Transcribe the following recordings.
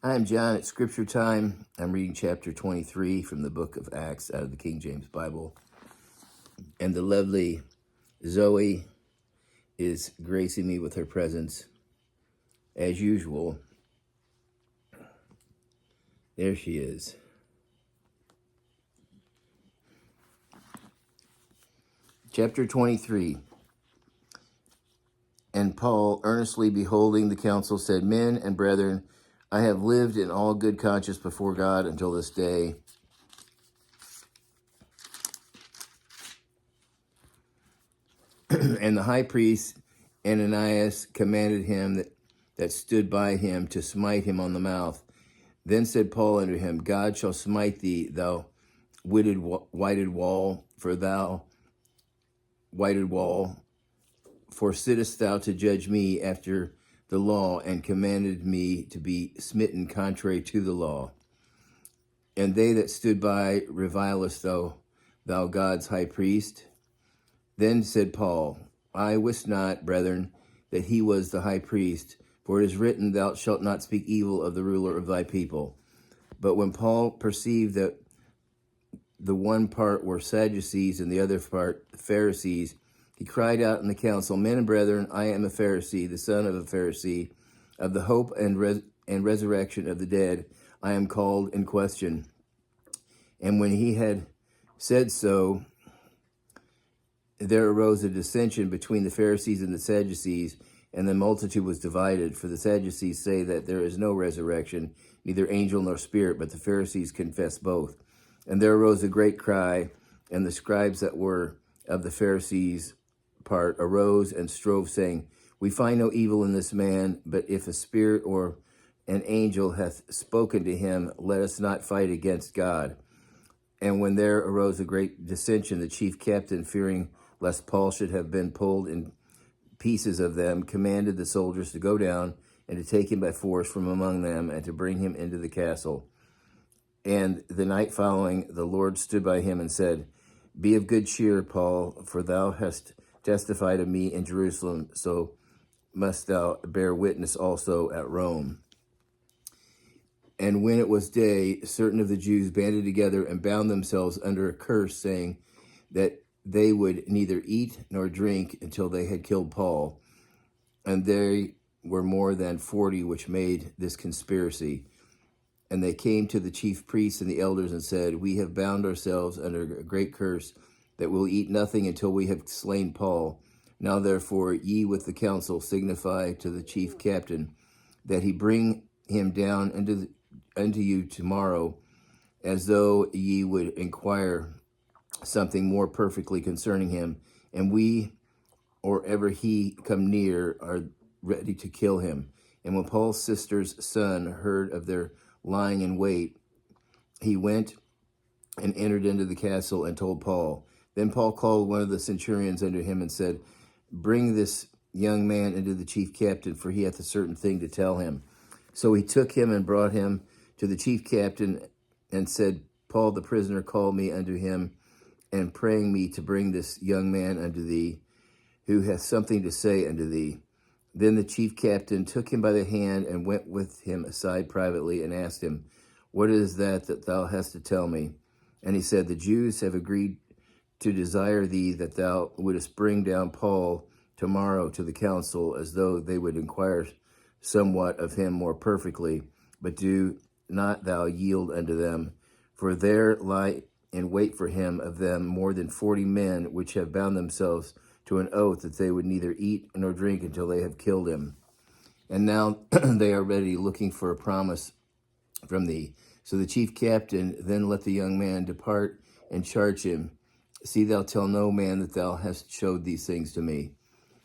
Hi, I'm John. It's Scripture time. I'm reading chapter 23 from the book of Acts out of the King James Bible. And the lovely Zoe is gracing me with her presence, as usual. There she is. Chapter 23. And Paul, earnestly beholding the council, said, Men and brethren, I have lived in all good conscience before God until this day. And the high priest Ananias commanded him that stood by him to smite him on the mouth. Then said Paul unto him, God shall smite thee, thou whited wall, for sittest thou to judge me after the law, and commanded me to be smitten contrary to the law. And they that stood by revilest thou God's high priest? Then said Paul, I wist not, brethren, that he was the high priest, for it is written, Thou shalt not speak evil of the ruler of thy people. But when Paul perceived that the one part were Sadducees and the other part Pharisees, he cried out in the council, Men and brethren, I am a Pharisee, the son of a Pharisee, of the hope and resurrection of the dead, I am called in question. And when he had said so, there arose a dissension between the Pharisees and the Sadducees, and the multitude was divided. For the Sadducees say that there is no resurrection, neither angel nor spirit, but the Pharisees confess both. And there arose a great cry, and the scribes that were of the Pharisees' part arose and strove, saying, We find no evil in this man, but if a spirit or an angel hath spoken to him, let us not fight against God. And when there arose a great dissension, the chief captain, fearing lest Paul should have been pulled in pieces of them, commanded the soldiers to go down and to take him by force from among them and to bring him into the castle. And the night following, the Lord stood by him and said, Be of good cheer, Paul, for thou hast testified of me in Jerusalem, so must thou bear witness also at Rome. And when it was day, certain of the Jews banded together and bound themselves under a curse, saying that they would neither eat nor drink until they had killed Paul. And there were more than 40 which made this conspiracy. And they came to the chief priests and the elders and said, We have bound ourselves under a great curse, that we'll eat nothing until we have slain Paul. Now therefore ye with the council signify to the chief captain that he bring him down unto you tomorrow, as though ye would inquire something more perfectly concerning him, and we, or ever he come near, are ready to kill him. And when Paul's sister's son heard of their lying in wait, he went and entered into the castle and told Paul. Then Paul called one of the centurions unto him and said, Bring this young man into the chief captain, for he hath a certain thing to tell him. So he took him and brought him to the chief captain and said, Paul the prisoner called me unto him, and praying me to bring this young man unto thee, who hath something to say unto thee. Then the chief captain took him by the hand and went with him aside privately and asked him, What is that thou hast to tell me? And he said, The Jews have agreed to desire thee that thou wouldest bring down Paul tomorrow to the council, as though they would inquire somewhat of him more perfectly, but do not thou yield unto them, for there lie in wait for him of them more than 40 men, which have bound themselves to an oath that they would neither eat nor drink until they have killed him. And now they are ready, looking for a promise from thee. So the chief captain then let the young man depart and charge him, See thou tell no man that thou hast showed these things to me.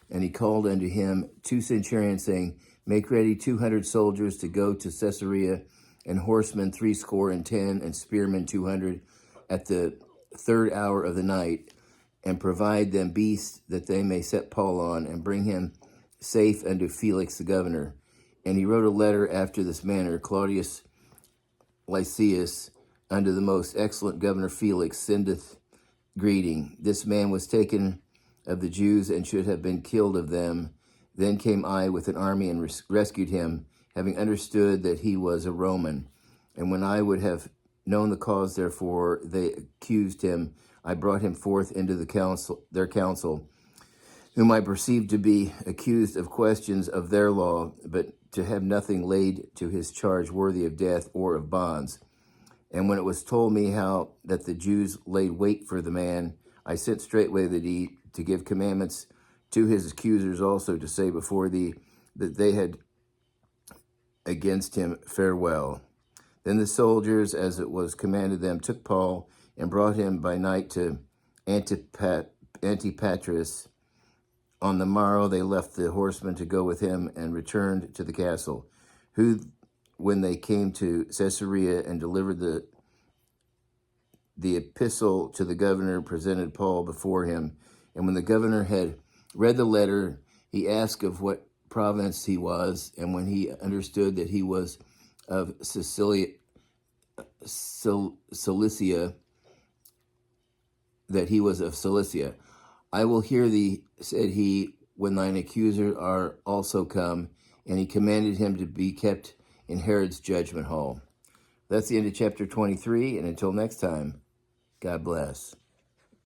And he called unto him 2 centurions, saying, Make ready 200 soldiers to go to Caesarea, and horsemen 70, and spearmen 200, at the 3rd hour of the night, and provide them beasts that they may set Paul on, and bring him safe unto Felix the governor. And he wrote a letter after this manner, Claudius Lysias, unto the most excellent governor Felix, sendeth greeting. This man was taken of the Jews, and should have been killed of them. Then came I with an army and rescued him, having understood that he was a Roman. And when I would have known the cause, therefore, they accused him, I brought him forth into their council, whom I perceived to be accused of questions of their law, but to have nothing laid to his charge worthy of death or of bonds. And when it was told me how that the Jews laid wait for the man, I sent straightway to give commandments to his accusers also to say before thee that they had against him farewell. Then the soldiers, as it was commanded them, took Paul and brought him by night to Antipatris. On the morrow they left the horsemen to go with him and returned to the castle, who, when they came to Caesarea and delivered the epistle to the governor, presented Paul before him. And when the governor had read the letter, he asked of what province he was, and when he understood that he was of Cilicia, that he was of Cilicia. I will hear thee, said he, when thine accusers are also come. And he commanded him to be kept in Herod's judgment hall. That's the end of chapter 23, and until next time, God bless.